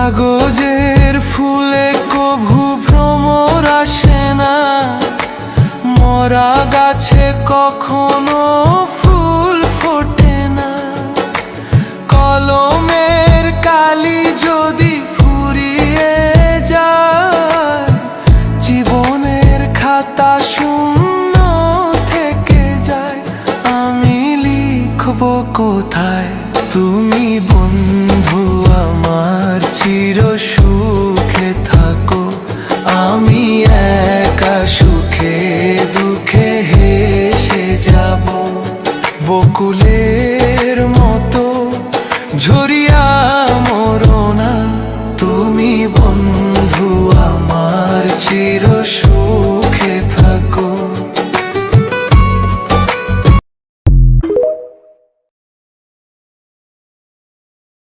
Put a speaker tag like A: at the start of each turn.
A: কাগজের ফুলে কভু ভ্রমর আসে না, মরা গাছে কখনো ফুল ফোটে না। কলমের কালি যদি ফুরিয়ে যায়, জীবনের খাতা শূন্য থেকে যায়। আমি লিখবো কোথায়? তুমি বন্ধু আমার চির সুখে থাকো, আমি একা সুখে দুঃখে হেসে যাব। বকুলের মতো ঝরিয়া মরো না, তুমি বন্ধু আমার চির সুখ।